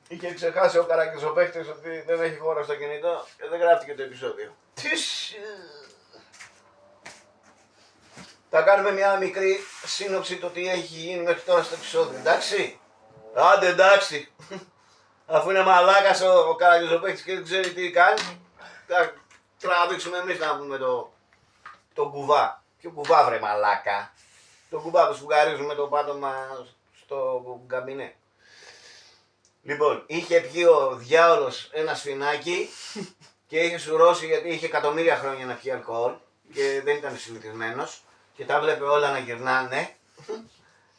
Είχε ξεχάσει ο Καρακιζοπαίχτης ότι δεν έχει χώρο στο κινητό και δεν γράφτηκε το επεισόδιο. Θα κάνουμε μια μικρή σύνοψη το τι έχει γίνει μέχρι τώρα στο επεισόδιο, εντάξει. Άντε εντάξει. Αφού είναι μαλάκας ο Καρακιζοπαίχτης και δεν ξέρει τι κάνει, θα τραβήξουμε εμείς να πούμε το κουβά. Ποιο κουβά βρε μαλάκα. Το κουβά που σφουγγαρίζουμε το πάτωμα στο καμπινέ. Λοιπόν, είχε πιει ο διάολος ένα σφινάκι και είχε σουρώσει γιατί είχε εκατομμύρια χρόνια να πιει αλκοόλ και δεν ήταν συνηθισμένος και τα βλέπε όλα να γυρνάνε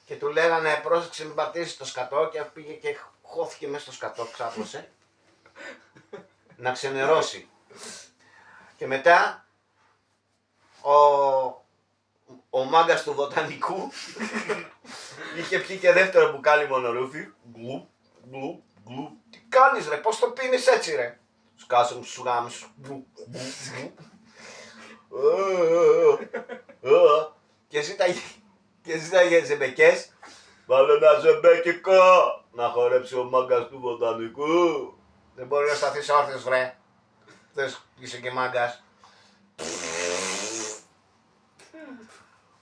και του λέγανε πρόσεξε μην πατήσεις το σκατό και πήγε και χώθηκε μέσα στο σκατό, ξάπλωσε να ξενερώσει. Και μετά ο μάγκας του βοτανικού είχε πιει και δεύτερο μπουκάλι μονορούφι. Γκλουπ, γκλουπ, γκλουπ. Τι κάνεις ρε, πώς το πίνεις έτσι ρε. Σκάσε μου στους γάμους. Και ζήταγε ζεμπεκές. Βάλε ένα ζεμπέκικο να χορέψει ο μάγκας του βοτανικού. Δεν μπορεί να σταθείς όρθιος βρε. Θες είσαι και μάγκας.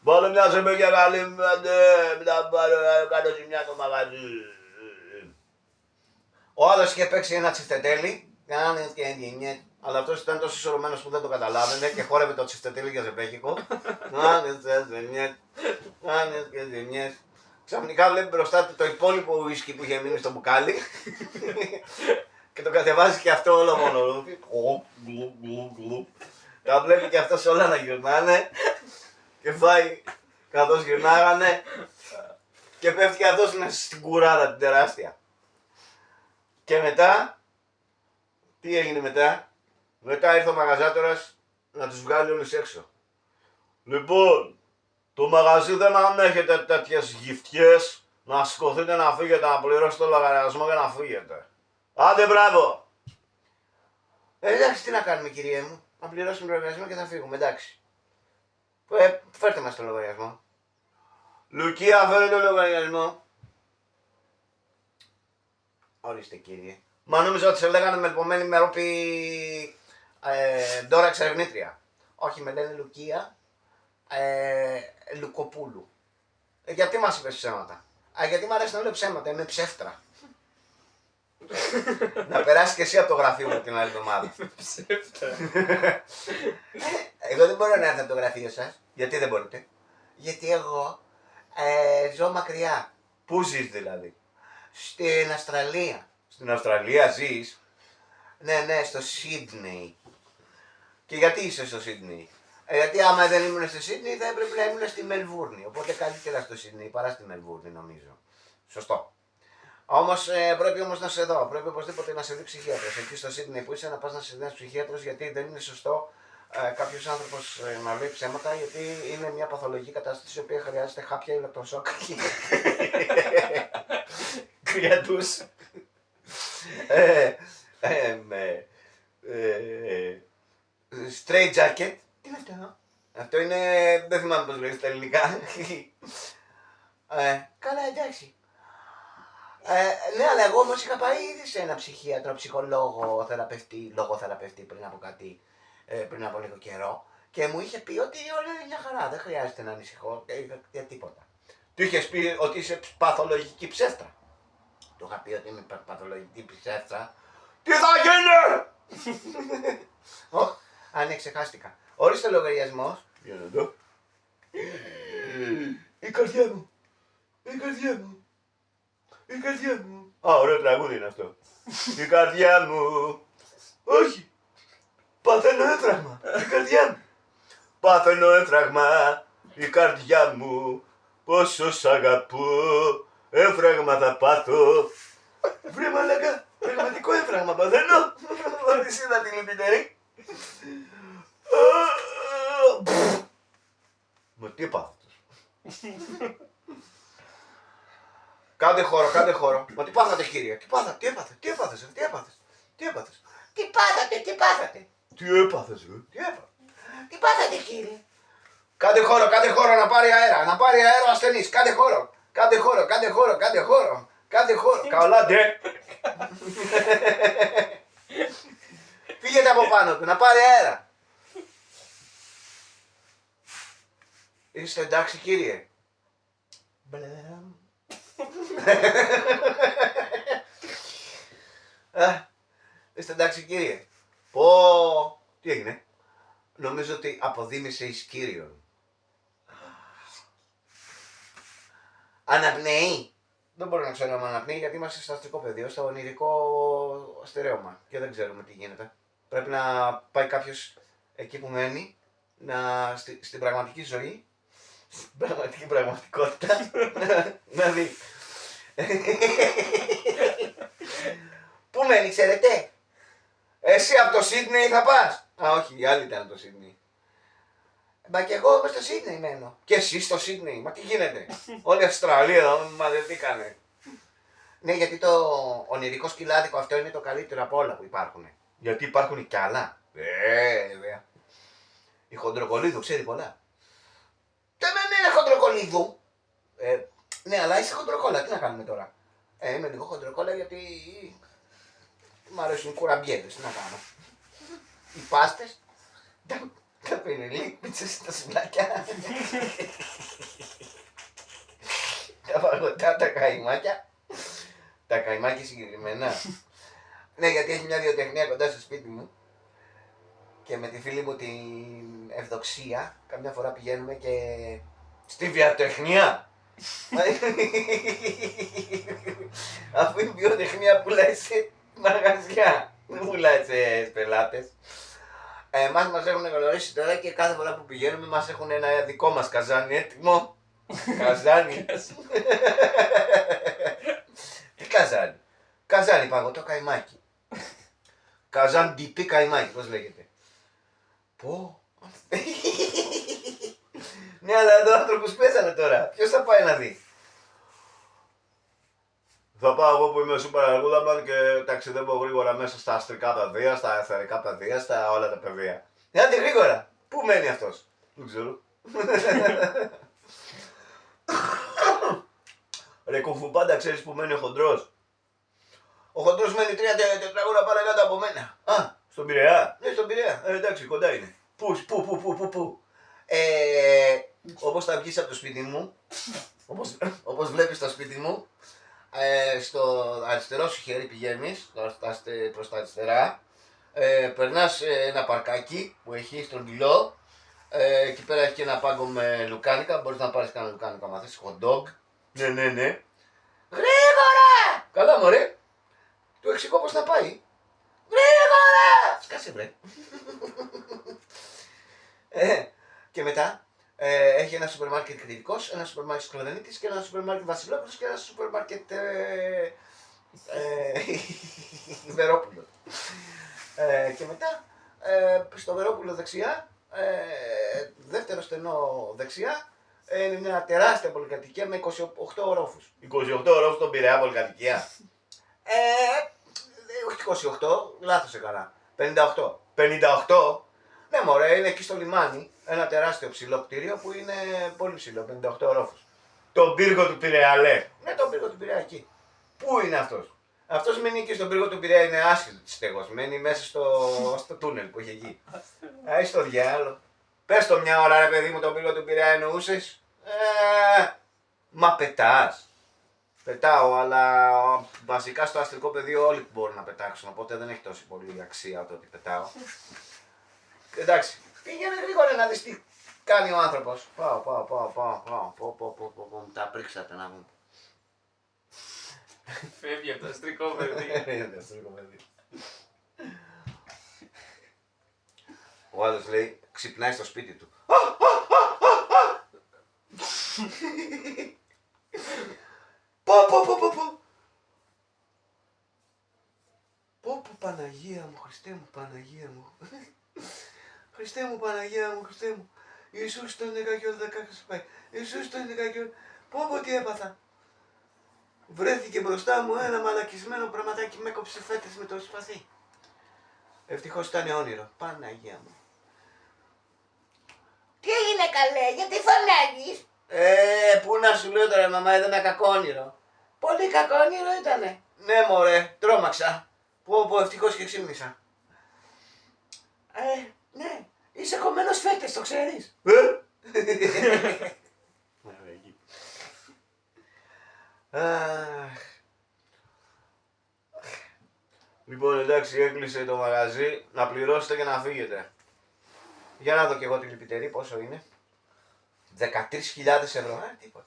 Βάλε μια ζεμπέκια καλή μετά πάρω να κάνω ζημιά στο μαγαζί. Ο άλλος είχε παίξει ένα τσιφτετέλι. Αλλά αυτός ήταν τόσο ισορροπημένος που δεν το καταλάβαινε και χόρευε το τσιφτετέλι για ζεμπέκικο. Ξαφνικά βλέπει μπροστά του το υπόλοιπο ουίσκι που είχε μείνει στο μπουκάλι και το κατεβάζει και αυτό όλο μόνο. Τα βλέπει και αυτός όλα να γυρνάνε και φάει καθώς γυρνάγανε και πέφτει και αυτός στην κουράδα την τεράστια. Και μετά, τι έγινε μετά? Μετά ήρθε ο μαγαζάτορας να τους βγάλει όλους έξω. Λοιπόν, το μαγαζί δεν ανέχεται τέτοιες γυφτιές, να σηκωθείτε να φύγετε, να πληρώσετε το λογαριασμό και να φύγετε. Άντε μπράβο! Εντάξει, τι να κάνουμε κυρία μου, να πληρώσουμε το λογαριασμό και θα φύγουμε, εντάξει. Φέρτε μας το λογαριασμό. Λουκία, φέρε το λογαριασμό. Ορίστε κύριε. Μα νόμιζα ότι σε λέγανε με επομένη μερόπη Ντόρα εξερευνήτρια. Όχι, με λένε Λουκία Λουκοπούλου. Γιατί μας είπες ψέματα? Γιατί μου αρέσει να λέω ψέματα, είμαι ψεύτρα. Να περάσει και εσύ από το γραφείο μου την άλλη εβδομάδα. Ψεύτρα. Εγώ δεν μπορώ να έρθω από το γραφείο σας. Γιατί δεν μπορείτε? Γιατί εγώ ζω μακριά. Πού ζεις δηλαδή? Στην Αυστραλία. Στην Αυστραλία ζεις? Ναι, στο Σίδνεϊ. Και γιατί είσαι στο Σίδνεϊ? Γιατί άμα δεν ήμουν στο Σίδνεϊ θα έπρεπε να ήμουν στη Μελβούρνη. Οπότε καλύτερα στο Σίδνεϊ παρά στη Μελβούρνη νομίζω. Σωστό. Όμως πρέπει όμως να σε δω. Πρέπει οπωσδήποτε να σε δει ψυχίατρος. Εκεί στο Σίδνεϊ που είσαι να πας να σε δει ένας ψυχίατρος, γιατί δεν είναι σωστό κάποιος άνθρωπος να λέει ψέματα, γιατί είναι μια παθολογική κατάσταση η οποία χρειάζεται χάπια ηλεκτροσόκ. Κρυατούς. Straight jacket. Τι είναι αυτό? Αυτό είναι, δεν θυμάμαι πώς λέγεται στα ελληνικά. Καλά, εντάξει. Ναι, αλλά εγώ όμως είχα πάει ήδη σε ένα ψυχίατρο, ψυχολόγο, θεραπευτή, λογοθεραπευτή πριν από λίγο καιρό και μου είχε πει ότι όλα είναι μια χαρά, δεν χρειάζεται να ανησυχώ για τίποτα. Του είχες πει ότι είσαι παθολογική ψεύτρα. Του είχα πει ότι είμαι παθολογική ψεύτρα. Τι θα γίνει! Ναι, ξεχάστηκα. Ορίστε λογαριασμός. Για να δω. Η καρδιά μου. Η καρδιά μου. Η καρδιά μου. Ωραίο τραγούδι είναι αυτό. Η καρδιά μου. Όχι. Παθαίνω έμφραγμα. Η καρδιά μου. Παθαίνω έμφραγμα. Η καρδιά μου. Πόσο σ' αγαπώ. Έμφραγμα θα πάθω. Βρε μαλάκα. Πραγματικό έμφραγμα παθαίνω. Ότι είδα την Λυπητερή. Μα τι έπαθες? Κάντε χώρο, κάντε χώρο. Μα τι πάθατε κύριε? Τι πάθατε? Τι έπαθες? Τι έπαθες? Τι έπαθες? Τι έπαθες? Τι πάθατε? Τι πάθατε? Τι έπαθες? Τι έπαθες? Τι πάθατε κύριε? Κάντε χώρο να πάρει αέρα. Να πάρει αέρα ο ασθενής. Κάντε χώρο. Κάντε χώρο, κάντε χώρο, κάντε χώρο. Κάντε χώρο. Καλά, ντε. Φύγετε από πάνω του, να πάρει αέρα. Είστε εντάξει, κύριε? Μπλεμ. Είστε εντάξει, κύριε? Πω. Τι έγινε? Νομίζω ότι αποδίμησε εις Κύριον. Αναπνέει. Δεν μπορεί να ξέρουμε αν αναπνέει γιατί είμαστε στο αστρικό πεδίο, στο ονειρικό στερέωμα και δεν ξέρουμε τι γίνεται. Πρέπει να πάει κάποιος εκεί που μένει, στην πραγματική ζωή, στην πραγματική πραγματικότητα, να δει. Πού μένει, ξέρετε? Εσύ από το Σίδνεϊ θα πας? Α, όχι, οι άλλοι ήταν το Σίδνεϊ. Μα και εγώ είμαι στο Σίδνεϊ μένω. Και εσύ στο Σίδνεϊ, μα τι γίνεται? Όλη η Αυστραλία εδώ μαζευτήκανε. Ναι, γιατί το ονειρικό σκυλάδικο αυτό είναι το καλύτερο από όλα που υπάρχουν. Γιατί υπάρχουν κι άλλα. Βέβαια. Η Χοντροκολίδου ξέρει πολλά. Δεν είναι Χοντροκολίδου. Ναι, αλλά είσαι χοντροκόλα, τι να κάνουμε τώρα? Είμαι λίγο χοντροκόλα γιατί μ' αρέσουν οι κουραμπιέδες, τι να κάνω. Οι πάστες, τα πινελίκπιτσες, τα σουβλάκια, τα παγωτά, τα καημάκια. Τα καημάκια συγκεκριμένα. Ναι, γιατί έχει μια βιοτεχνία κοντά στο σπίτι μου και με τη φίλη μου την Ευδοξία καμιά φορά πηγαίνουμε και στη βιοτεχνία. Αφού η βιοτεχνία πουλάει σε μαγαζιά, δεν πουλάει σε πελάτες. Εμάς μας έχουν γνωρίσει τώρα και κάθε φορά που πηγαίνουμε μας έχουν ένα δικό μας καζάνι έτοιμο. Καζάνι. Τι καζάνι? Καζάνι παγωτό καημάκι. Καζάν ντυπή καημάκι, πώς λέγεται? Πω. Ναι, αλλά εδώ άνθρωπος πέσανε τώρα. Ποιος θα πάει να δει? Θα πάω εγώ που είμαι σούπερ αργούδαμαν και ταξιδεύω γρήγορα μέσα στα αστρικά πεδία, στα εθερικά πεδία, στα όλα τα πεδία. Άντε γρήγορα. Πού μένει αυτός? Δεν ξέρω. Ρε κουφουπάντα, ξέρεις που μένει ο χοντρός? Ο χοντρός μένει 3 τετράγωνα παρακάτω από μένα. Α, στον Πειραιά. Ναι, στον Πειραιά. Εντάξει, κοντά είναι. Πού. Όπως θα βγεις από το σπίτι μου, όπως βλέπεις το σπίτι μου, στο αριστερό σου χέρι πηγαίνεις, προς τα αριστερά, περνάς ένα παρκάκι που έχει στρογγυλό, εκεί πέρα έχει και ένα πάγκο με λουκάνικα, μπορείς να πάρεις κανένα λουκάνικα άμα θες, hot dog. Ναι. Γρήγορα! Καλά μωρέ, του εξηγώ πως να πάει. Γρήγορα! Σκάσε βρε. Και μετά έχει ένα σούπερ μάρκετ Κρητικός, ένα σούπερ μάρκετ Σκλαβενίτης και ένα σούπερ μάρκετ Βασιλόπουλος και ένα σούπερ μάρκετ Βερόπουλο. Και μετά στο Βερόπουλο δεξιά, δεύτερο στενό δεξιά, είναι μια τεράστια πολυκατοικία με 28 ορόφους. 28 ορόφους στον Πειραιά πολυκατοικία. Όχι 28, λάθος έκανα. 58. 58. Ναι μωρέ, είναι εκεί στο λιμάνι, ένα τεράστιο ψηλό κτίριο που είναι πολύ ψηλό, 58 ορόφους. Τον πύργο του Πειραιά λέ. Ναι, τον πύργο του Πειραιά εκεί. Πού είναι αυτός? Αυτός μένει εκεί στον πύργο του Πειραιά, είναι άσχετος, μένει μέσα στο τούνελ που έχει εκεί. Άι στο διάλο. Πες το μια ώρα ρε παιδί μου, τον πύργο του Πειραιά εννοούσες? Μα πετάς. Πετάω, αλλά βασικά στο αστρικό πεδίο όλοι μπορούν να πετάξουν, οπότε δεν έχει τόση πολύ αξία το ότι πετάω. Εντάξει, πήγαινε γρήγορα να δεις τι κάνει ο άνθρωπος. Πάω. Τα πρίξατε να μου. Φεύγει από το αστρικό παιδί. Ο άλλος λέει, ξυπνάει στο σπίτι του. Πω Παναγία μου, Χριστέ μου, Παναγία μου. Χριστέ μου, Παναγία μου, Χριστέ μου. Ιησούς το 11 ώρα 16 πάει. Ιησούς το 11 ώρα. Πω τι έπαθα. Βρέθηκε μπροστά μου ένα μαλακισμένο πραγματάκι, με έκοψε φέτες με το σπαθί. Ευτυχώς ήταν όνειρο. Παναγία μου. Τι έγινε καλέ, γιατί φωνάζεις? Πού να σου λέω τώρα, μαμά, είδα ένα κακό όνειρο. Πολύ κακό όνειρο ήτανε. Ναι, μωρέ, τρόμαξα. Πω, ευτυχώς και ξύπνησα. Ναι, είσαι κομμένος φέτες, το ξέρεις. Λοιπόν, εντάξει, έκλεισε το μαγαζί, να πληρώσετε και να φύγετε. Για να δω και εγώ τη λυπητερή, πόσο είναι. 13.000 ευρώ, τίποτα.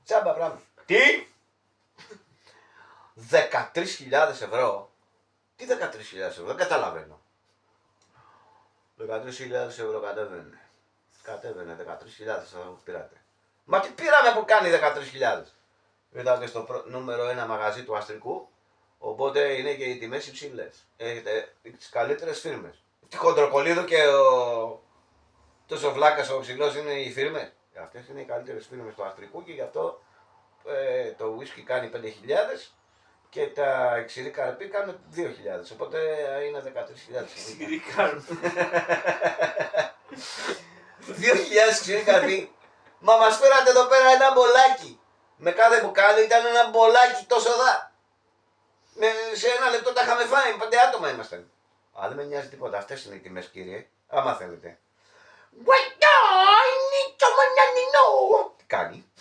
Τσάμπα πράγμα. Τι! 13.000 ευρώ. Τι 13.000 ευρώ, δεν καταλαβαίνω. 13.000 ευρώ κατέβαινε. Κατέβαινε 13.000 ευρώ που πήρατε. Μα τι πήραμε που κάνει 13.000. Είδατε στο νούμερο 1 μαγαζί του αστρικού. Οπότε είναι και οι τιμές υψηλές. Έχετε τις καλύτερες φίρμες. Τη Χοντροκολλίδου και τόσο βλάκας ο ψηλός είναι οι φίρμες. Αυτές είναι οι καλύτερες φίρμες του αστρικού και γι' αυτό το whisky κάνει 5.000 και τα ξηρή καρπί κάνουν 2.000. Οπότε είναι 13.000. Ξηρή καρπί. 2.000 ξηρή καρπί. Μα μας φέρατε εδώ πέρα ένα μπολάκι. Με κάθε μπουκάλι ήταν ένα μπολάκι τόσο δά. Σε ένα λεπτό τα είχαμε φάει, 5 άτομα ήμασταν. Α, δεν με νοιάζει τίποτα, αυτές είναι οι τιμές, κύριε. Άμα θέλετε. Τι κάνει.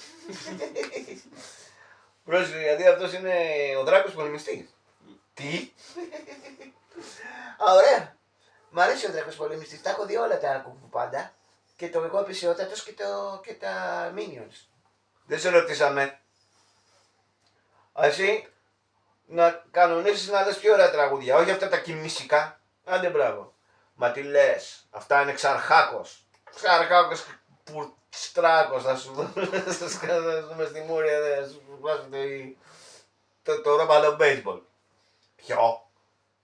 Πρόσεχε, γιατί αυτός είναι ο Δράκος πολεμιστής. Τι. Α, ωραία. Μ' αρέσει ο Δράκος πολεμιστής, τα έχω δει όλα τα κουκου πάντα. Και το εγώ επισιότατος και τα Minions. Δεν σε ρωτήσαμε. Εσύ να κανονίσεις να λες πιο ωραία τραγούδια, όχι αυτά τα κοιμήσικα. Άντε μπράβο. Μα τι λες, αυτά είναι Ξαρχάκος. Ξαρχάκος Πουρστράκος, θα σου δούμε στη Μούρια, θα σου βγάζετε το ρόμπαλο μπέισμπολ. Ποιο?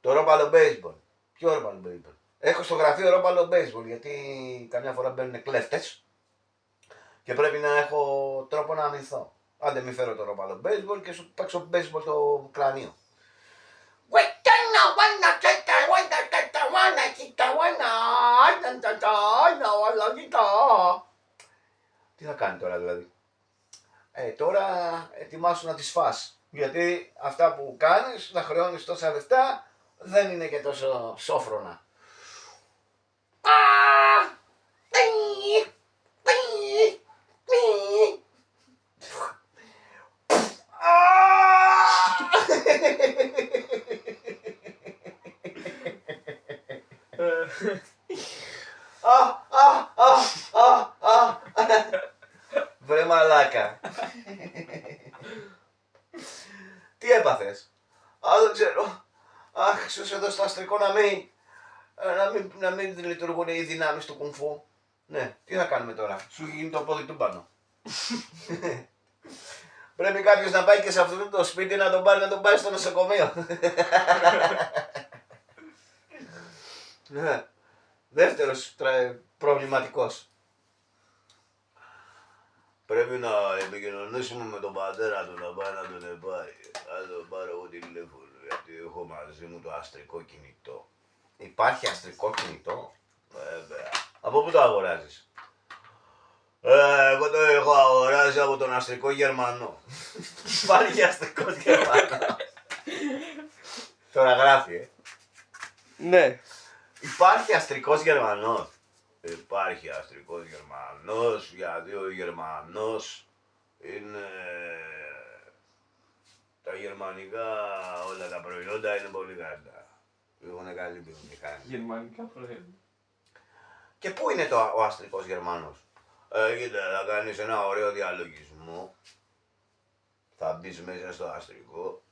Το ρόμπαλο μπέισμπολ. Ποιο ρόμπαλο μπέισμπολ? Έχω στο γραφείο ρόμπαλο μπέισμπολ γιατί καμιά φορά μπαίνουν κλέφτες και πρέπει να έχω τρόπο να αμυνθώ. Άντε μη φέρω το ρόμπαλο μπέισμπολ και σου παίξω μπέισμπολ στο κρανίο. Τι θα κάνει τώρα δηλαδή? Τώρα ετοιμάσου να τις φας. Γιατί αυτά που κάνεις, να χρεώνεις τόσα λεφτά, δεν είναι και τόσο σόφρονα. Βρε μαλάκα. Τι έπαθες? Δεν ξέρω. Αχ, σου εδώ στο αστρικό να μην λειτουργούν οι δυνάμεις του κουμφού. Ναι, τι θα κάνουμε τώρα? Σου γίνει το πόδι του πάνω. Πρέπει κάποιος να πάει και σε αυτό το σπίτι να τον πάρει στο νοσοκομείο. Δεύτερος προβληματικός. Πρέπει να επικοινωνήσουμε με τον πατέρα του να πάει να τον πάρει. Θα τον πάρω εγώ τηλέφωνο γιατί έχω μαζί μου το αστρικό κινητό. Υπάρχει αστρικό κινητό? Βέβαια. Από πού το αγοράζεις? Εγώ το έχω αγοράσει από τον αστρικό Γερμανό. Υπάρχει αστρικός Γερμανός. Τώρα γράφει, Ναι. Υπάρχει αστρικός Γερμανός. Υπάρχει αστρικός Γερμανός, γιατί ο Γερμανός είναι... Τα γερμανικά όλα τα προϊόντα είναι πολύ καλά. Έχουν καλή βιομηχανία. Γερμανικά προϊόντα. Και πού είναι ο αστρικός Γερμανός? Κοίτα, θα κάνεις ένα ωραίο διαλογισμό. Θα μπεις μέσα στο αστρικό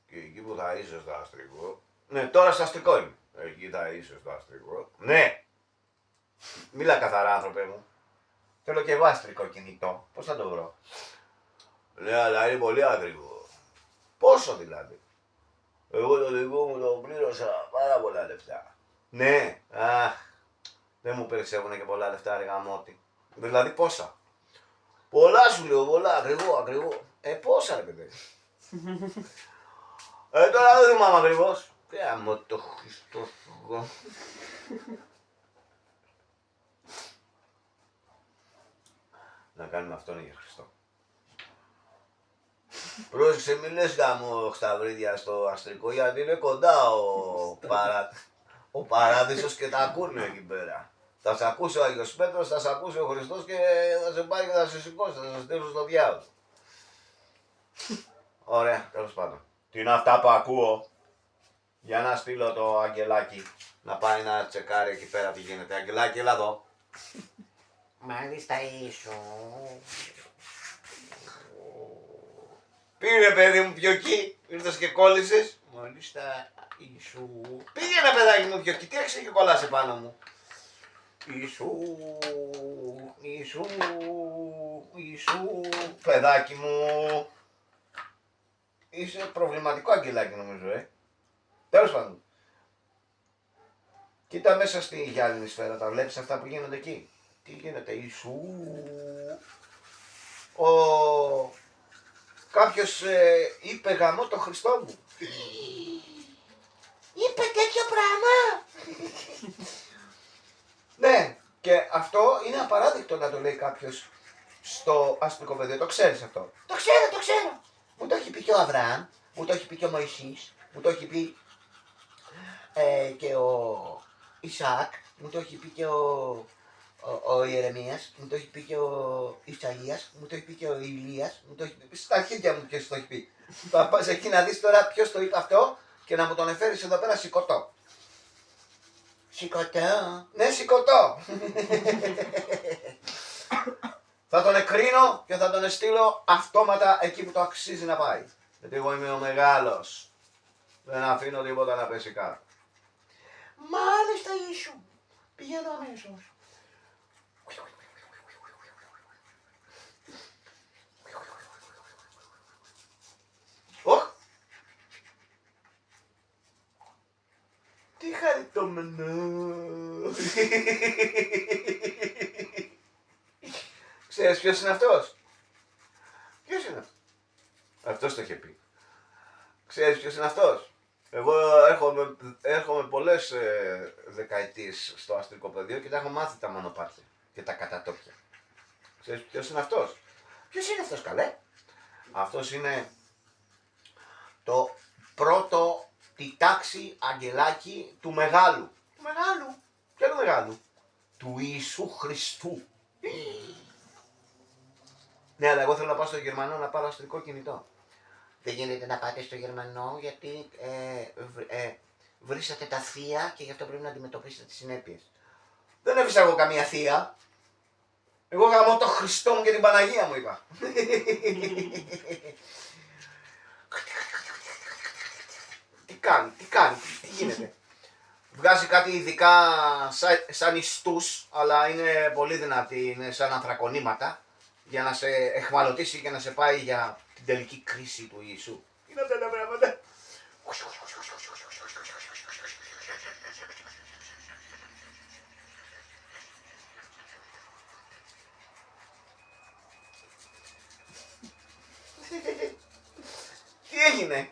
και εκεί που θα είσαι στο αστρικό... Ναι, τώρα στο αστρικό είναι. Εκεί θα είσαι στο αστρικό. Ναι! Μίλα καθαρά, άνθρωπε μου. Θέλω και εγώ αστρικό κινητό. Πώς θα το βρω? Ναι, αλλά είναι πολύ ακριβό. Πόσο δηλαδή? Εγώ το δικό μου το πλήρωσα πάρα πολλά λεφτά. Ναι, δεν μου περισσεύουνε και πολλά λεφτά, ρε γαμώτη. Δηλαδή πόσα? Πολλά σου λέω, πολλά, ακριβό. Πόσα ρε παιδί? Τώρα δεν θυμάμαι ακριβώς. Γάμο το Χριστό σου. Να κάνουμε αυτόν για Χριστό. Πρόσεξε, μη λες γάμο Σταυρίδια στο αστρικό, γιατί είναι κοντά ο παράδεισος και τα ακούνε εκεί πέρα. Θα σε ακούσει ο Άγιος Πέτρος, θα σε ακούσει ο Χριστός και θα σε πάρει και θα σε σηκώσει, θα σε στείλει στο διάβολο. Ωραία, τέλος πάντων. Τι είναι αυτά που ακούω? Για να στείλω το Αγγελάκι να πάει να τσεκάρει εκεί πέρα τι γίνεται. Αγγελάκι, έλα εδώ. Μάλιστα ίσου. Πήγαινε παιδί μου πιο εκεί, ήρθες και κόλλησες. Μάλιστα ίσου. Πήγαινε παιδάκι μου πιο εκεί, τι έχεις και κολλάσει πάνω μου. Ίσου. Ίσου. Ίσου. Παιδάκι μου. Είσαι προβληματικό Αγγελάκι νομίζω, Τέλος πάντων. Κοίτα μέσα στη γυάλινη σφαίρα, τα βλέπεις αυτά που γίνονται εκεί. Τι γίνεται, Ιησού. Κάποιος είπε γαμώ το Χριστό μου. Είπε τέτοιο πράγμα. Ναι, και αυτό είναι απαράδεκτο να το λέει κάποιος στο αστικό πεδίο. Το ξέρεις αυτό. Το ξέρω, το ξέρω. Μου το έχει πει και ο Αβραάμ, μου το έχει πει και ο Μωυσής, μου το έχει πει και ο Ισαάκ, μου το έχει πει και ο Ιερεμίας, μου το έχει πει και ο Ισαΐας, μου το έχει πει και ο Ηλίας, μου το έχει πει στα αρχίδια μου ποιος το έχει πει. Θα πας εκεί να δεις τώρα ποιος το είπε αυτό και να μου τον εφέρεις εδώ πέρα σηκωτό. Σηκωτό. Ναι, σηκωτό. Θα τον εκρίνω και θα τον στείλω αυτόματα εκεί που το αξίζει να πάει. Γιατί εγώ είμαι ο μεγάλος. Δεν αφήνω τίποτα να πέσει κάτω. Μάλιστα ίσου. Πηγαίνω αμέσως. Οχ! Τι χαριτωμένο! Ξέρεις ποιος είναι αυτός? Ποιος είναι αυτός? Αυτός το είχε πει. Ξέρεις ποιος είναι αυτός? Εγώ έρχομαι πολλές δεκαετίες στο αστρικό πεδίο και τα έχω μάθει τα μονοπάτια και τα κατατόπια. Ξέρεις ποιος είναι αυτός? Ποιος είναι αυτός καλέ? Αυτός είναι το πρώτο τη τάξη αγγελάκι του Μεγάλου. Του μεγάλου. Ποιο του Μεγάλου? Του Ιησού Χριστού. Ναι, αλλά εγώ θέλω να πάω στο Γερμανό να πάρω αστρικό κινητό. Δεν γίνεται να πάτε στο Γερμανό γιατί βρήσατε τα θεία και γι' αυτό πρέπει να αντιμετωπίσετε τις συνέπειες. Δεν έφυσα εγώ καμία θεία. Εγώ γαμώ το Χριστό μου και την Παναγία μου είπα. τι κάνει, τι γίνεται. Βγάζει κάτι ειδικά σαν ιστούς, αλλά είναι πολύ δυνατή, είναι σαν ανθρακονήματα, για να σε εχμαλωτήσει και να σε πάει για την τελική κρίση του Ιησού. Είναι αυτά τα πράγματα. Τι έγινε?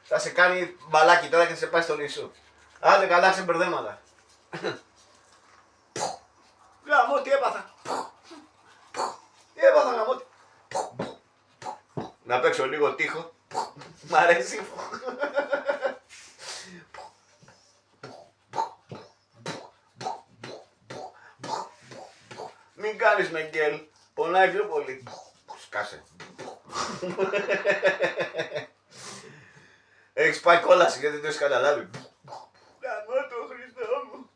Θα σε κάνει μπαλάκι τώρα και θα σε πάει στον Ιησού. Άντε καλά, σε μπερδέματα. Γαμώ, τι έπαθα. Τι έπαθα γαμώ. Να παίξω λίγο τείχο. Μ' αρέσει. Μην κάνεις με γκέλ. Πονάει πιο πολύ. Σκάσε. Έχεις πάει κόλαση γιατί δεν το έχεις καταλάβει. Γαμώ το Χριστό μου.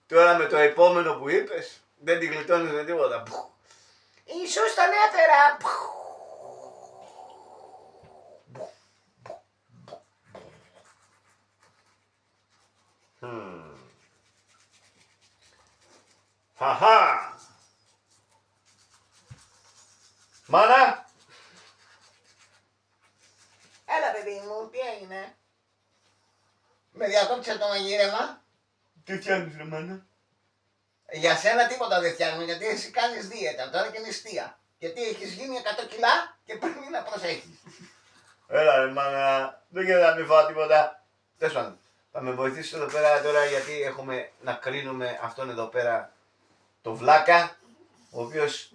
Τώρα με το επόμενο που είπες δεν την γλιτώνεις με τίποτα. Ιησούς τον έφερα. Χαχά. Μάνα. Έλα παιδί μου, τι έγινε? Με διακόψε το μαγείρεμα. Τι φτιάχνεις ρε μάνα? Για σένα τίποτα δεν φτιάχνω γιατί εσύ κάνεις δίαιτα τώρα και νηστεία. Γιατί έχεις γίνει 100 κιλά και πρέπει να προσέχεις. Έλα ρε μάνα, δεν γίνεται να μην φάω τίποτα. Τέλος πάντων, Θα με βοηθήσει εδώ πέρα τώρα γιατί έχουμε να κρίνουμε αυτόν εδώ πέρα το Βλάκα, ο οποίος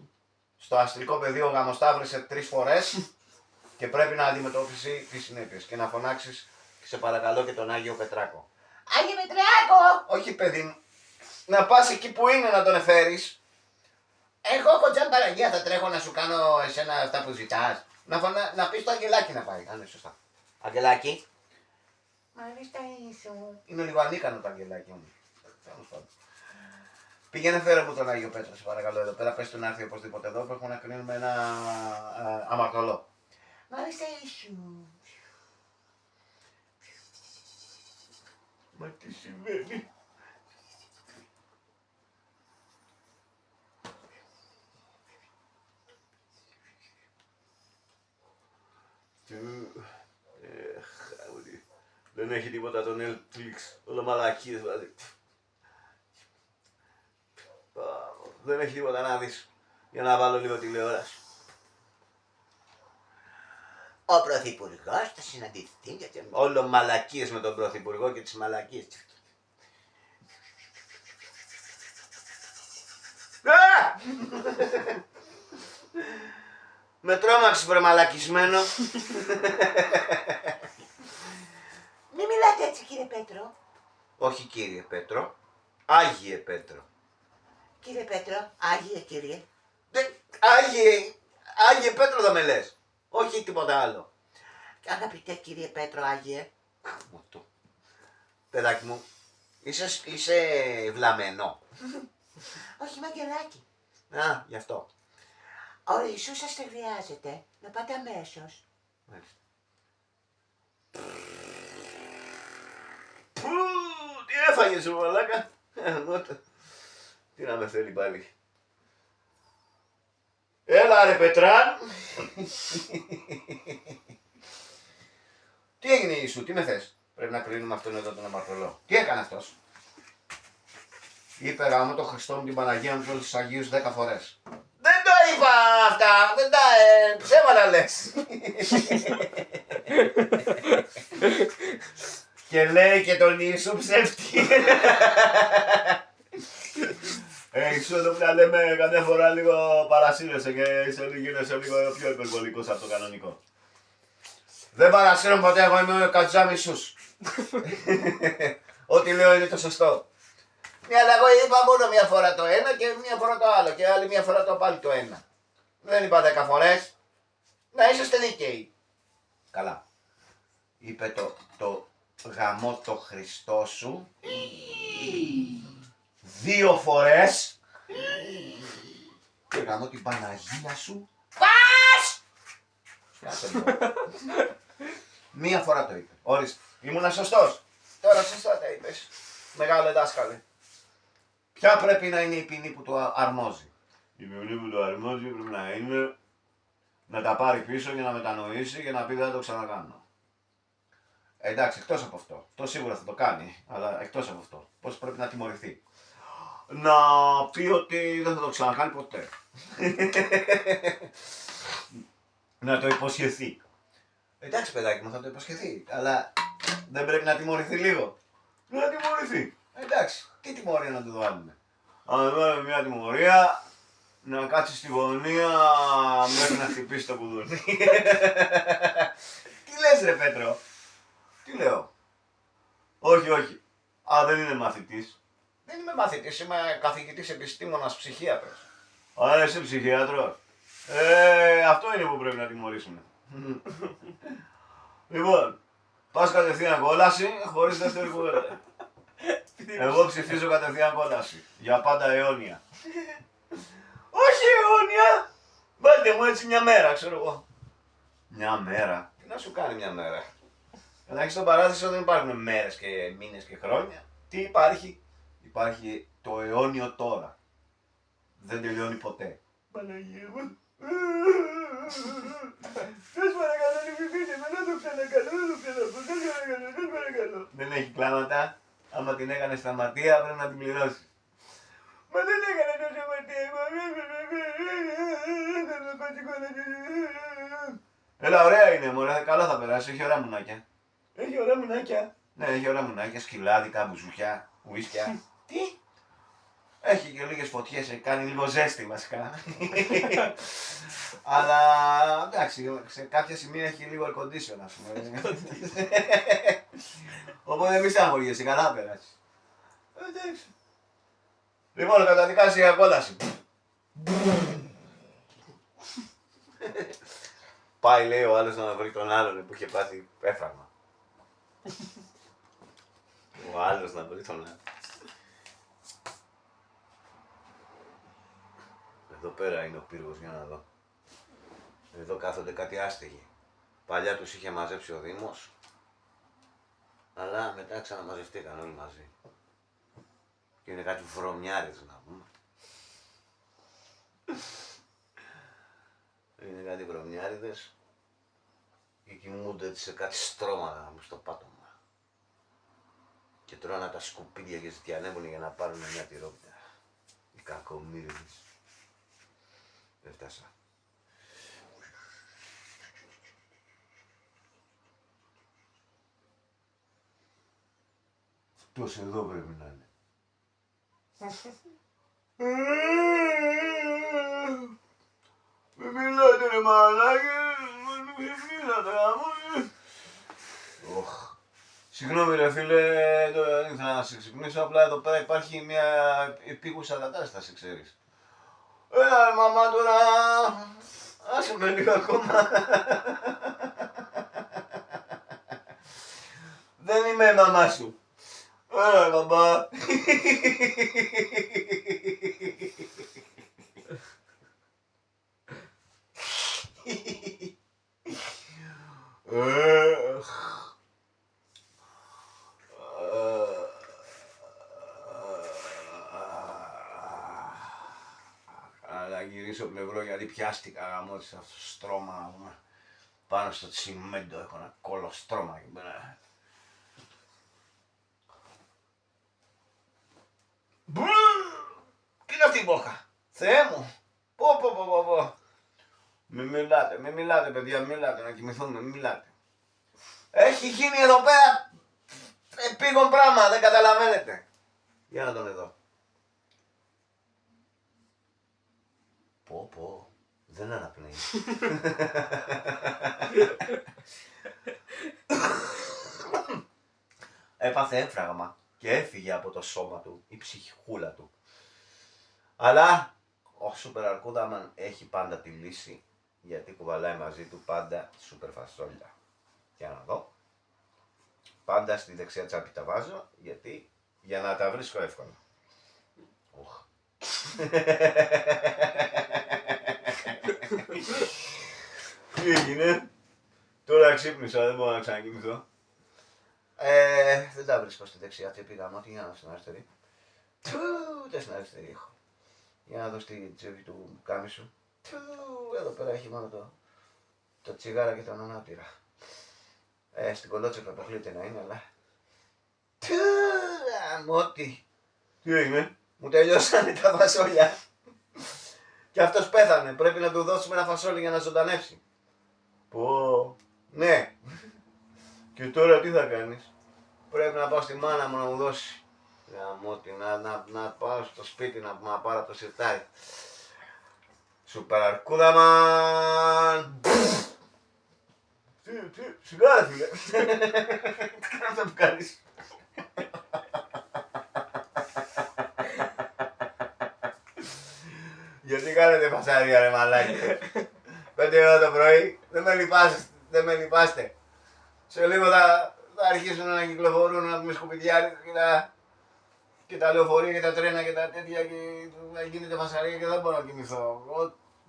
στο αστρικό πεδίο γαμοσταύρησε 3 φορές και πρέπει να αντιμετωπίσει τις συνέπειες και να φωνάξεις, σε παρακαλώ, και τον Άγιο Πετράκο. Άγιο Πετράκο! Όχι παιδί μου, να πας εκεί που είναι να τον εφέρεις. Εγώ κοντζάν Παναγία θα τρέχω να σου κάνω εσένα αυτά που ζητάς. Να πεις το Αγγελάκι να πάει. Αν είναι σωστά. Αγγελάκι. Μάλιστα ίσου. Είναι λίγο ανίκανο το Αγγελάκι μου. Τέλος πάντων. Πήγαινε φέρε μου τον Άγιο Πέτρο, σε παρακαλώ, εδώ πέρα. Πες του να έρθει οπωσδήποτε εδώ που έχουμε να κρίνουμε ένα αμαρτωλό. Μάλιστα ίσου. Μα τι συμβαίνει. Δεν έχει τίποτα το Netflix, όλα μαλακίες δηλαδή. Δεν έχει τίποτα να δεις, για να βάλω λίγο τηλεόραση. Ο Πρωθυπουργός θα συναντηθεί για την... Όλο μαλακίες με τον Πρωθυπουργό και τις μαλακίες. Με τρόμαξες βρε μαλακισμένο. Μη μιλάτε έτσι κύριε Πέτρο. Όχι κύριε Πέτρο, Άγιε Πέτρο. Κύριε Πέτρο, Άγιε κύριε. Άγιε Πέτρο θα με λες, όχι τίποτα άλλο. Αγαπητέ κύριε Πέτρο, Άγιε. Παιδάκι μου, είσαι βλαμμένο. Όχι Μαγγελάκι. Α, γι' αυτό. Ο Ιησούς σας χρειάζεται. Να πάτε αμέσως. Μάλιστα. Τι έφαγες σου μαλάκα. Τι να με θέλει πάλι. Έλα ρε Πετράν. Τι έγινε Ιησού, τι με θες. Πρέπει να κρίνουμε αυτόν εδώ τον αμαρτωλό. Τι έκανε αυτός. Είπε γάμο το Χριστό μου την Παναγία μου και όλους τους Αγίους 10 φορές. Δεν το είπα αυτά, δεν τα ψέματα λες. Και λέει και τον Ιησού ψεύτη. Ιησού εδώ που τα λέμε καμιά φορά λίγο παρασύρεσαι και γίνεσαι λίγο πιο υπερβολικός από το κανονικό. Δεν παρασύρω ποτέ, εγώ είμαι ο Κατζάμ Ιησούς. Ό,τι λέω είναι το σωστό. Ναι, αλλά εγώ είπα μόνο μία φορά το ένα και μία φορά το άλλο και άλλη μία φορά το πάλι το ένα. Δεν είπα 10 φορές. Να είσαστε δίκαιοι. Καλά. Είπε το γαμό το Χριστό σου 2 φορές και γαμό την Παναγία σου. Πας! Μία φορά το είπε. Ορίστε. Ήμουνα σωστός. Τώρα σωστά τα είπες. Μεγάλε δάσκαλε. Ποια πρέπει να είναι η ποινή που το αρμόζει. Η ποινή που το αρμόζει πρέπει να είναι να τα πάρει πίσω για να μετανοήσει και να πει δεν το ξανακάνω. Εντάξει, εκτός από αυτό. Αυτό σίγουρα θα το κάνει, αλλά εκτός από αυτό. Πώς πρέπει να τιμωρηθεί. Να πει ότι δεν θα το ξανακάνει ποτέ. Να το υποσχεθεί. Εντάξει παιδάκι μου, θα το υποσχεθεί, αλλά δεν πρέπει να τιμωρηθεί λίγο. Να τιμωρηθεί. Εντάξει, τι τιμωρία να του βάλουμε. Αν βάλουμε μια τιμωρία, να κάτσει στη γωνία μέχρι να χτυπήσει το κουδούνι. Τι λες ρε Πέτρο. Τι λέω. Όχι, όχι. Α, δεν είναι μαθητής. Δεν είμαι μαθητής, είμαι καθηγητής επιστήμονας ψυχίατρος. Άρα είσαι ψυχίατρος. Αυτό είναι που πρέπει να τιμωρήσουμε. Λοιπόν, πας κατευθείαν κόλαση χωρίς δεύτερη κουβέντα. Εγώ ψηφίζω κατευθείαν κόλαση. Για πάντα αιώνια. Όχι αιώνια! Βάλτε μου έτσι μια μέρα, ξέρω εγώ. Μια μέρα. Τι να σου κάνει μια μέρα. Να έχεις τον παράδεισο δεν υπάρχουν μέρες και μήνες και χρόνια. Τι υπάρχει. Υπάρχει το αιώνιο τώρα. Δεν τελειώνει ποτέ. Παναγία μου. Σας παρακαλώ, λυπηθείτε με, να το ξανακαλώ, να το ξαναπώ, σας παρακαλώ. Δεν έχει κλάματα. Άμα την έκανε στα ματία πρέπει να την πληρώσει. Μα δεν έκανε τόσο ματία. Έλα, ωραία είναι, μωρέ, καλά θα περάσει, έχει ωραία μουνάκια. Έχει ωραία μουνάκια. Ναι, έχει ωραία μουνάκια, σκυλάδικα, μπουζούκια, ουίσκια. Τι? Έχει και λίγες φωτιές, έχει κάνει λίγο ζέστη βασικά. Αλλά εντάξει, σε κάποια σημεία έχει λίγο air condition, ας πούμε. Οπότε μη στεναχωριέσαι, καλά πέρασε. Εντάξει. Λοιπόν, καταδικάσει η κόλαση. Πάει, λέει ο άλλος να βρει τον άλλον που είχε πάθει έφραγμα. Ο άλλος να βρει τον άλλον. Εδώ πέρα είναι ο πύργος, για να δω. Εδώ κάθονται κάτι άστεγοι. Παλιά τους είχε μαζέψει ο Δήμος, αλλά μετά ξαναμαζευτήκαν όλοι μαζί. Και είναι κάτι βρωμιάρες, να πούμε. Είναι κάτι βρωμιάριδες και κοιμούνται σε κάτι στρώματα στο πάτωμα. Και τρώνε τα σκουπίδια και ζητιανεύουν για να πάρουν μια τυρόπιτα. Οι κακομοίριδες. Δεν φτάσα. Αυτός εδώ πρέπει να είναι. Μη μιλάτε ρε μαλάκες, μη μιλάτε γάμο. Συγγνώμη ρε φίλε, δεν ήθελα να σε ξυπνήσω, απλά εδώ πέρα υπάρχει μια επίγουσα κατάσταση, ξέρεις. Έλα ρε μαμά τώρα, άσε με λίγο ακόμα. Δεν είμαι η μαμά σου. Έλα ρε μπαμπά. Να γυρίσω πλευρό γιατί πιάστηκα γαμώ σε αυτό το στρώμα. Πάνω στο τσιμέντο έχω ένα κόλλο στρώμα εκεί πέρα. Τι είναι αυτή η μπόχα, Θεέ μου, πω. Μη μιλάτε παιδιά, μιλάτε, να κοιμηθούμε, μη μιλάτε. Έχει γίνει εδώ πέρα επίγον πράγμα, δεν καταλαβαίνετε. Για να τον εδώ. Πω, δεν αναπνέει. Έπαθε έμφραγμα και έφυγε από το σώμα του η ψυχούλα του. Αλλά ο Σούπερ Αρκούδαμαν έχει πάντα τη λύση, γιατί κουβαλάει μαζί του πάντα σούπερ φασόλια. Για να δω. Πάντα στη δεξιά τσάπη τα βάζω, γιατί για να τα βρίσκω εύκολα. Τι έγινε, τώρα ξύπνησα, δεν μπορώ να ξανακοιμηθώ. Δεν τα βρίσκω στη δεξιά τσέπη γαμώ, τι για να δω στην αριστερή. Ούτε στην αριστερή έχω. Για να δω στη τσέπη του κάμισου. Εδώ πέρα έχει μόνο το τσιγάρα και τον ανάπτυρα. Στην κολότσεπα αποκλείται να είναι, αλλά... Γαμώτη. Τι έγινε, μου τελειώσανε τα φασόλια. Και αυτός πέθανε, πρέπει να του δώσουμε ένα φασόλι για να ζωντανεύσει. Πω, ναι. Και τώρα τι θα κάνεις? Πρέπει να πάω στη μάνα μου να μου δώσει. Γαμώτη, να πάω στο σπίτι να πάρω το σιρτάρι. Σούπερ Αρκούδαμαν! Σιγά ρε φίλε. Τι κάνω αυτό που κάνεις? Γιατί κάνετε φασάρια ρε μαλάκι? 5 ώρα το πρωί, δεν με λυπάστε. Σε λίγο θα αρχίσουν να κυκλοφορούν να πούμε σκουπιδιάρι και τα λεωφορεία και τα τρένα και τα τέτοια και να γίνεται φασαρία και δεν μπορώ να κοιμηθώ.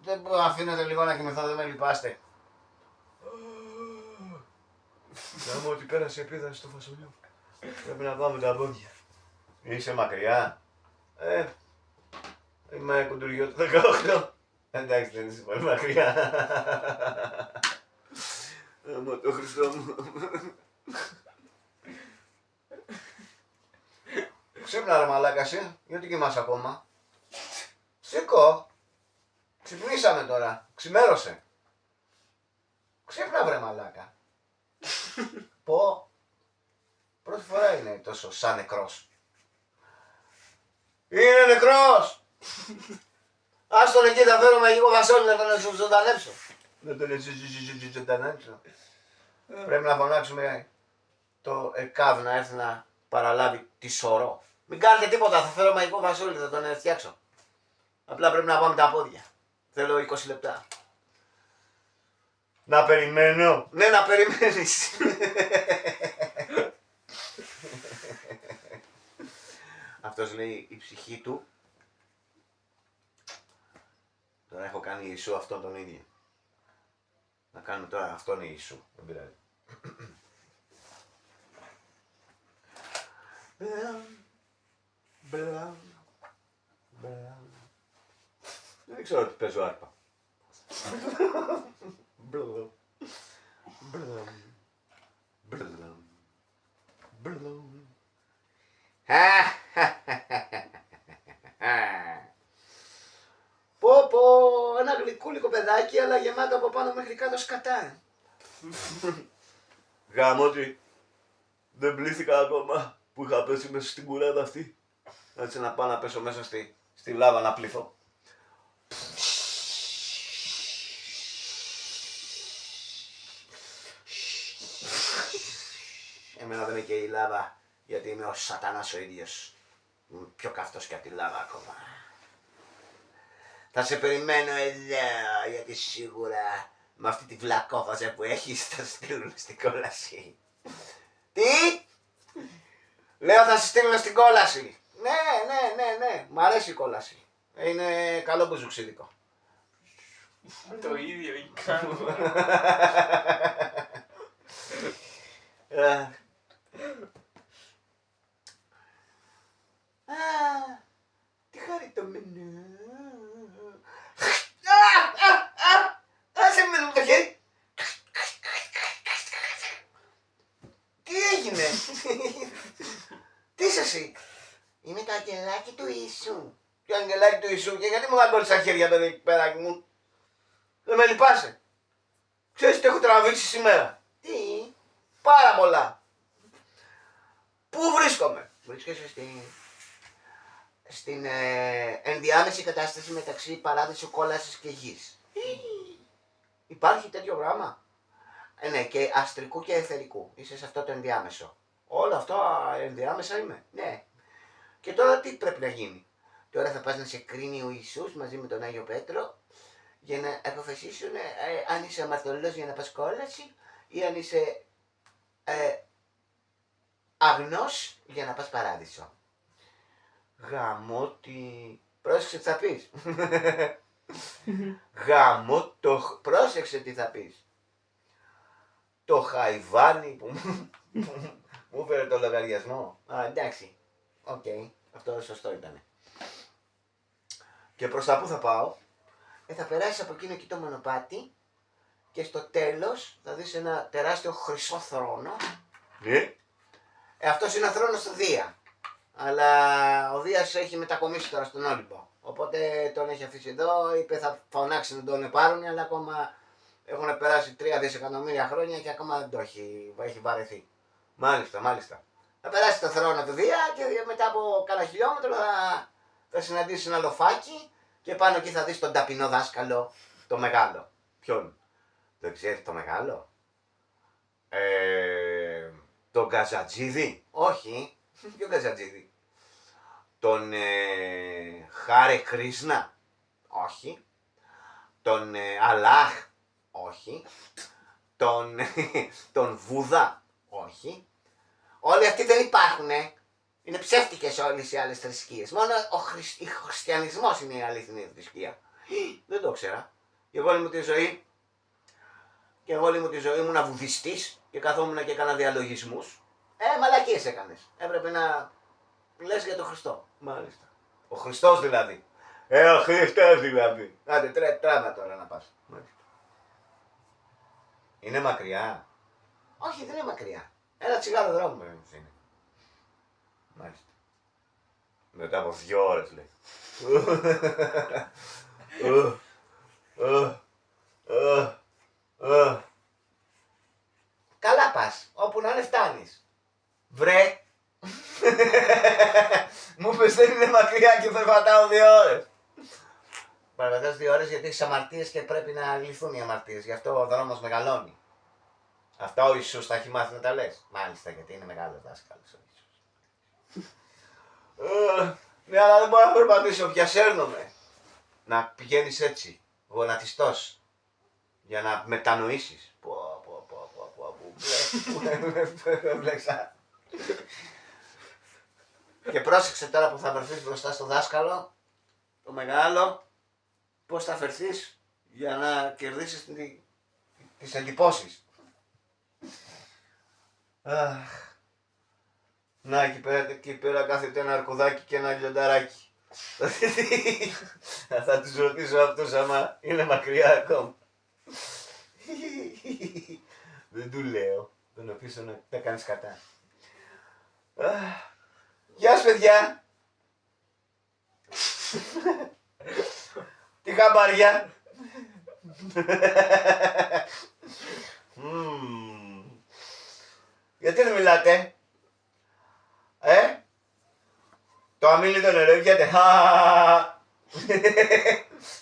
Δεν μπορώ να αφήνετε λίγο να κοιμηθώ, δεν με λυπάστε. Γάμο ότι πέρασε η επίδραση στο φασολιό. Πρέπει να πάμε τα πόδια. Είσαι μακριά? Είμαι κουντουριό του 18. Εντάξει, δεν είσαι πολύ μακριά. Άμα το Χριστό μου. Ξύπνα ρε μαλάκα εσύ, γιατί κοιμάσαι ακόμα? Σήκω. Ξυπνήσαμε τώρα, ξημέρωσε. Ξύπνα βρε μαλάκα. Πω Πρώτη φορά είναι τόσο σαν νεκρός. Είναι νεκρός! Ας τον εκεί θα φέρω μαγικό βασόλι να τον ζωντανέψω. Να τον ζωντανέψω. Πρέπει να φωνάξουμε το ΕΚΑΒ να έρθει να παραλάβει τη σωρό. Μην κάνετε τίποτα, θα φέρω μαγικό βασόλι, θα τον φτιάξω. Απλά πρέπει να πάμε τα πόδια. Θέλω 20 λεπτά. Να περιμένω. Ναι, να περιμένεις. Αυτός λέει η ψυχή του. Τώρα έχω κάνει Ιησού αυτόν τον ίδιο. Να κάνουμε τώρα αυτόν Ιησού. Δεν πειράζει. Δεν ξέρω τι παίζω άρπα. Πω πω, ένα γλυκούλικο παιδάκι αλλά γεμάτο από πάνω μέχρι κάτω σκατά. Γαμώτη, δεν πλήθηκα ακόμα που είχα πέσει μέσα στην κουράδα αυτή. Έτσι να πάω να πέσω μέσα στη λάβα να πληθώ. Εμένα δεν είναι και η λάβα, γιατί είμαι ο σατανάς ο ίδιος. Είμαι πιο καυτός και από τη λάβα ακόμα. Θα σε περιμένω εδώ, γιατί σίγουρα με αυτή τη βλακόφαζα που έχεις θα σε στείλουν στην κόλαση. Τι? Λέω θα σε στείλουν στην κόλαση. Ναι, μ' αρέσει η κόλαση. Είναι καλό μπουζουξίδικο. Το ίδιο η κάνουμε. Τι χαριτωμένο. Άσε με το χέρι. Τι έγινε. Τι είσαι εσύ. Είμαι το αγγελάκι του Ιησού. Το αγγελάκι του Ιησού. Και γιατί μου δαγκώνεις τα χέρια παιδάκι μου. Δεν με λυπάσαι. Ξέρεις τι έχω τραβήξει σήμερα. Τι? Πάρα πολλά. Πού βρίσκομαι. Βρίσκεσαι στην ενδιάμεση κατάσταση μεταξύ παράδεισου κόλασης και γης. Υπάρχει τέτοιο γράμμα. Ναι, και αστρικού και εθερικού. Είσαι σε αυτό το ενδιάμεσο. Όλα αυτά ενδιάμεσα είμαι. Ναι. Και τώρα τι πρέπει να γίνει. Τώρα θα πας να σε κρίνει ο Ιησούς μαζί με τον Άγιο Πέτρο για να αποφασίσουν αν είσαι αμαρτωλός για να πας κόλαση ή αν είσαι αγνός για να πας παράδεισο. Γαμώτη. Πρόσεξε τι θα πεις. Γαμώτο. Πρόσεξε τι θα πεις. Το χαϊβάνι που μου έφερε το λογαριασμό. Α, εντάξει. Οκ. Αυτό σωστό ήταν. Και προς τα πού θα πάω. Θα περάσεις από εκείνο εκεί το μονοπάτι και στο τέλος θα δεις ένα τεράστιο χρυσό θρόνο. Ναι. Αυτός είναι ο θρόνος του Δία. Αλλά ο Δίας έχει μετακομίσει τώρα στον Όλυμπο. Οπότε τον έχει αφήσει εδώ, είπε θα φωνάξει να τον πάρουν, αλλά ακόμα έχουν περάσει 3 δισεκατομμύρια χρόνια και ακόμα δεν το έχει βαρεθεί. Μάλιστα. Θα περάσει το θρόνο του Δία και μετά από κάνα χιλιόμετρο θα συναντήσεις ένα λοφάκι και πάνω εκεί θα δεις τον ταπεινό δάσκαλο, το μεγάλο. Ποιον. Δεν ξέρεις το μεγάλο. Τον Καζατζίδη. Όχι. Ποιο Καζατζίδη. Τον Χάρε Κρίσνα. Όχι. Τον Αλάχ. Όχι. Τον Βούδα. Όχι. Όλοι αυτοί δεν υπάρχουνε. Είναι ψεύτικες όλες οι άλλες θρησκείες. Μόνο ο χριστιανισμός είναι η αληθινή θρησκεία. Δεν το ξέρα. Και εγώ όλη μου τη ζωή ήμουν βουδιστής και καθόμουν και έκανα διαλογισμούς. Μαλακίες έκανες. Έπρεπε να λες για τον Χριστό. Μάλιστα. Ο Χριστός δηλαδή. Ο Χριστός δηλαδή. Άντε τράβα τώρα να πας. Μάλιστα. Είναι μακριά. Όχι, δεν είναι μακριά. Ένα τσιγάρο δρόμο είναι. Μάλιστα. Μετά από 2 ώρες λέει. Καλά πας. Όπου να είναι φτάνεις. Βρε. Μου είπες δεν είναι μακριά και περπατάω 2 ώρες. Παραπατάς 2 ώρες γιατί έχεις αμαρτίες και πρέπει να λυθούν οι αμαρτίες. Γι' αυτό ο δρόμος μεγαλώνει. Αυτά ο Ιησούς τα έχει μάθει να τα λες. Μάλιστα, γιατί είναι μεγάλος δάσκαλος ο Ιησούς. Ναι, αλλά δεν μπορώ να περπατήσω, πια σέρνομαι. Να πηγαίνεις έτσι, γονατιστός, για να μετανοήσεις. Μπλέξα. Και πρόσεξε τώρα που θα βρεθείς μπροστά στο δάσκαλο, το μεγάλο, πώς θα φερθείς για να κερδίσεις τις εντυπώσεις. Να, εκεί πέρα κάθεται ένα αρκουδάκι και ένα λιονταράκι. Θα τους ρωτήσω αυτούς άμα είναι μακριά ακόμα. Δεν του λέω. Τον αφήσω να τα κάνεις κατά. Γεια σας παιδιά. Τι χαμπάρια. Γιατί δεν μιλάτε. Το αμήλυτο νερό πιάτε.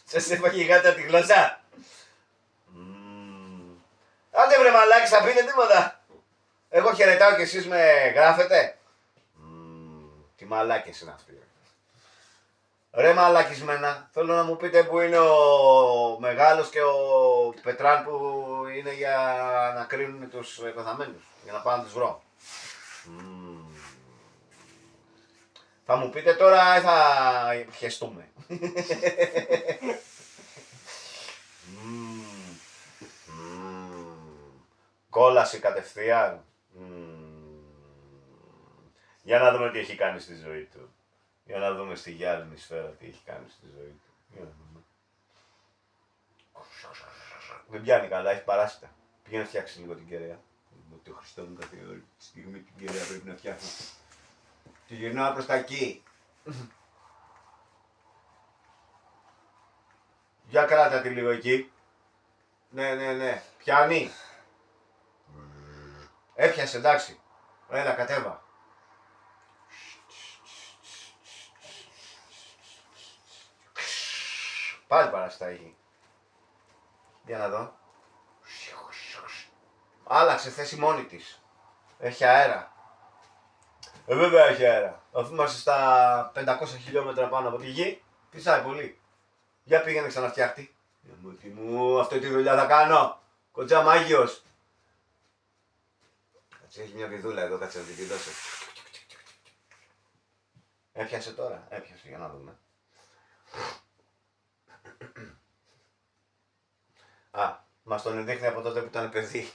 Σας έφαγε η γάτα τη γλώσσα. Άντε βρε μαλάκι, θα πείτε τίποτα. Εγώ χαιρετάω και εσείς με γράφετε. Τι μαλάκες είναι αυτοί. Ρε μαλακισμένα, θέλω να μου πείτε που είναι ο Μεγάλος και ο Πετράν που είναι για να κρίνουν τους πεθαμένους, για να πάνε να τους βρω. Θα μου πείτε τώρα ή θα πιεστούμε. Κόλαση κατευθείαν. Για να δούμε τι έχει κάνει στη ζωή του. Για να δούμε στη γυάλινη σφαίρα τι έχει κάνει στη ζωή του. Για να δούμε. Δεν πιάνει καλά, έχει παράσιτα. Πήγαινε να φτιάξει λίγο την κεραία. Ότι ο Χριστό μου κάθε στιγμή την κεραία πρέπει να φτιάχνει. Τη γυρνάω προς τα εκεί. Για κράτα τη λίγο εκεί. Ναι. Πιάνει. Έπιασε, εντάξει. Έλα, κατέβα. Πάλι παράσιτα έχει. Για να δω. Άλλαξε θέση μόνη της. Έχει αέρα. Βέβαια έχει αέρα. Αφού είμαστε στα 500 χιλιόμετρα πάνω από τη γη, φυσάει πολύ. Για πήγαινε ξαναφτιάχτη. Τι μου, αυτή τη δουλειά θα κάνω. Κοτσά μάγιος. Κάτσε, έχει μια βιδούλα εδώ, κάτσε να την δώσω. Έπιασε τώρα, έπιασε, για να δούμε. Μας τον δείχνει από τότε που ήταν παιδί.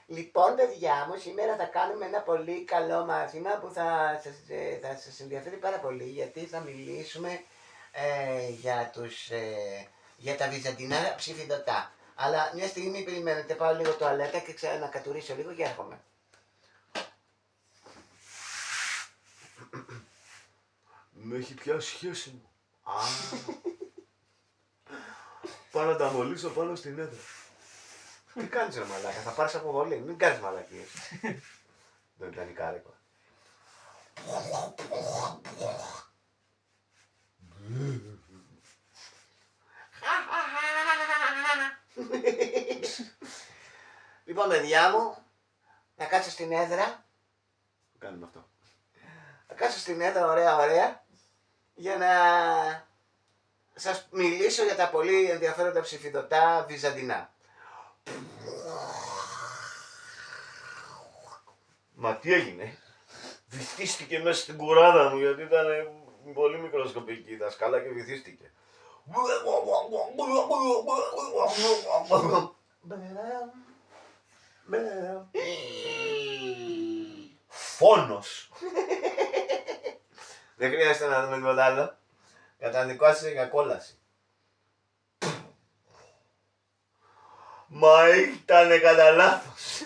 Λοιπόν, παιδιά μου, σήμερα θα κάνουμε ένα πολύ καλό μάθημα που θα σας ενδιαφέρει πάρα πολύ, γιατί θα μιλήσουμε για τα βυζαντινά ψηφιδωτά. Αλλά μια στιγμή περιμένετε, πάω λίγο τουαλέτα και να κατουρίσω λίγο και έρχομαι. Με έχει πιάσει σχέση μου. Πάω να τα μολύσω πάνω στην έδρα. Τι κάνεις ρε μαλάκα, θα πάρεις αποβολή, μην κάνεις μαλακίες. Δεν ήταν η κάρικο. Λοιπόν, παιδιά μου, θα κάτσω στην έδρα. Κάνουμε αυτό. Θα κάτσω στην έδρα ωραία, για να σας μιλήσω για τα πολύ ενδιαφέροντα ψηφιδωτά βυζαντινά. Μα τι έγινε. Βυθίστηκε μέσα στην κουράδα μου γιατί ήταν πολύ μικροσκοπική η δασκάλα και βυθίστηκε. Φόνος. Δεν χρειάζεται να δούμε τίποτα άλλο. Κατά δικό σας για κόλαση. Μα ήτανε κατά λάθος.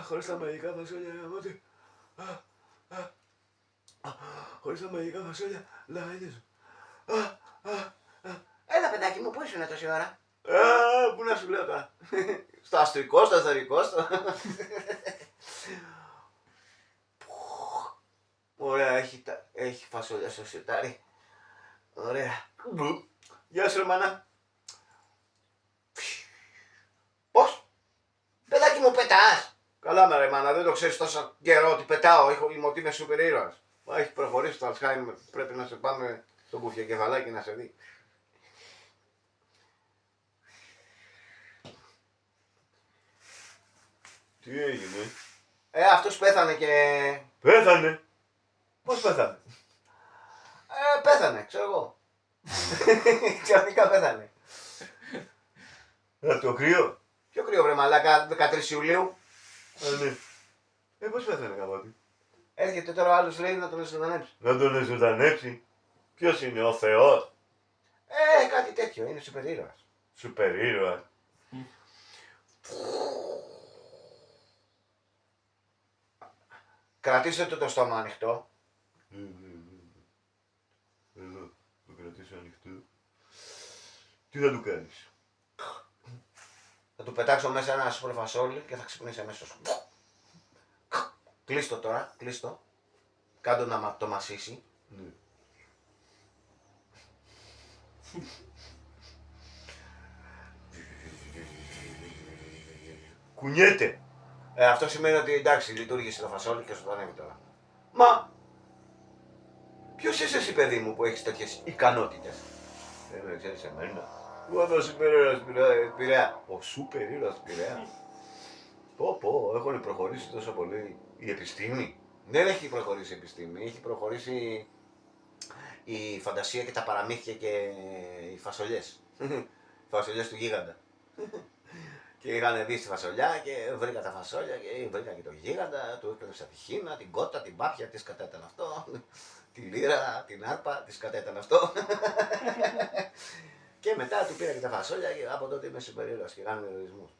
Χωρίς τα μαγικά φασόλια, γαμώτη. Χωρίς τα μαγικά φασόλια, λαγανιάζω. Έλα παιδάκι μου, πού ήσουν τόση ώρα? Πού να σου λέω τώρα. Στο αστρικό, στο εθερικό, στο... Ωραία, έχει φασόλια στο σιτάρι. Ωραία. Γεια σου ρε μάνα. Πώς? Παιδάκι μου, πετάς. Καλά με ρε μάνα, δεν το ξέρεις τόσο καιρό ότι πετάω, είμαι ότι είμαι σούπερ ήρωας. Μα έχει προχωρήσει το Αλσχάιμερ, πρέπει να σε πάμε στο κουφιοκεφαλάκι να σε δει. Τι έγινε? Αυτός πέθανε και... Πέθανε. Πώς πέθανε? Πέθανε, ξέρω εγώ. Ξαφνικά πέθανε. Το κρύο. Ποιο κρύο βρε μαλάκα, 13 Ιουλίου. Ναι. Πώς πέθανε κάποτε? Έρχεται τώρα ο άλλος λέει να τον ζωντανέψει. Να τον ζωντανέψει. Ποιος είναι, ο Θεός? Κάτι τέτοιο, είναι σούπερ ήρωας. Σούπερ ήρωας. Κρατήστε το στόμα ανοιχτό. Εδώ, το κρατήσω ανοιχτό. Τι θα του κάνεις? Θα του πετάξω μέσα ένα άσπρο φασόλι και θα ξυπνήσει αμέσως. Κλείστο τώρα, κλείστο. Κάντο να το μασίσει. Ναι. Κουνιέται. Αυτό σημαίνει ότι εντάξει, λειτουργήσε το φασόλι και σου το ανέβει τώρα. Μα, Ποιος είσαι εσύ παιδί μου που έχεις τέτοιες ικανότητες? δεν με ξέρεις εμένα. Εγώ ο σούπερ ήρωας Πειραιά. Ο σούπερ ήρωας Πειραιά. Πω, έχουν προχωρήσει τόσο πολύ η επιστήμη. Δεν έχει προχωρήσει η επιστήμη, έχει προχωρήσει η φαντασία και τα παραμύθια και οι φασολιές. Οι φασολιές του γίγαντα. Και είχαν δει στη φασολιά και βρήκα τα φασόλια και βρήκα και το γίγαντα, του έκλεψα τη χίνα, την κότα, την πάπια, της κατέταν αυτό, τη λύρα, την άρπα, της κατέταν αυτό. Και μετά του πήρα και τα φασόλια και από τότε είμαι σούπερ ήρωας και κάνω ηρωισμούς.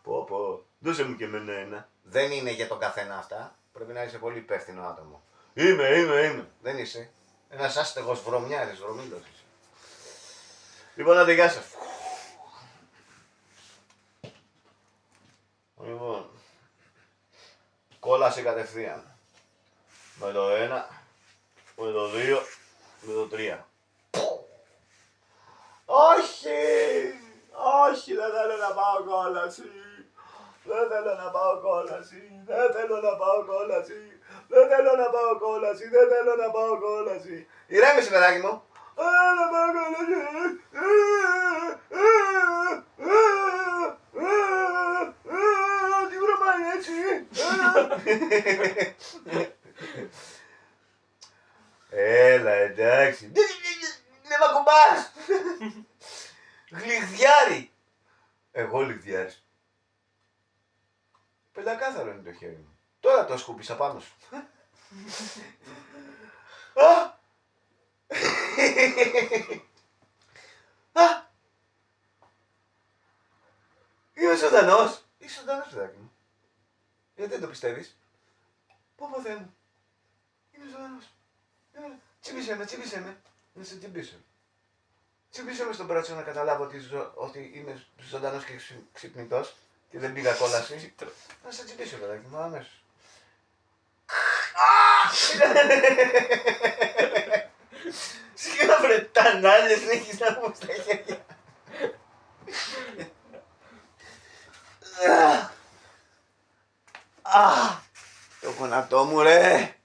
Πω, δώσε μου και εμένα ένα. Δεν είναι για τον καθένα αυτά, πρέπει να είσαι πολύ υπεύθυνο άτομο. Είμαι. Δεν είσαι. Ένας άστεγος βρωμιάρης, βρωμίλος είσαι. Λοιπόν, άντε γεια σας. Λοιπόν, κόλασε κατευθείαν. Με το 1, με το 2, με το 3. Όχι, δεν θέλω να πάω κόλαση. Δεν θέλω να πάω κόλαση. Ηρέμησε παιδάκι μου. Να πάω κόλαση. Τι βρωμάει έτσι. Έλα, εντάξει. Με μ' ακουμπάς. Γλυκδιάρι. Εγώ λυκδιάρης. Πεντακάθαρο είναι το χέρι μου. Τώρα το σκούπισα πάνω σου. Είμαι ζωντανός. Είσαι ζωντανός παιδάκι μου. Γιατί δεν το πιστεύεις? Πω Θεέ μου. Είμαι ζωντανός. Τσίπησε με. Να σε τσιμπήσω. Τσιμπήσω με στον μπράτσο να καταλάβω ότι είμαι ζωντανός και ξυπνητός και δεν πήγα κόλαση. Να σε τσιμπήσω παιδάκι μου αμέσως. Σιγά βρε τανάλες έχεις να μου στα χέρια. Το γονατό μου ρε.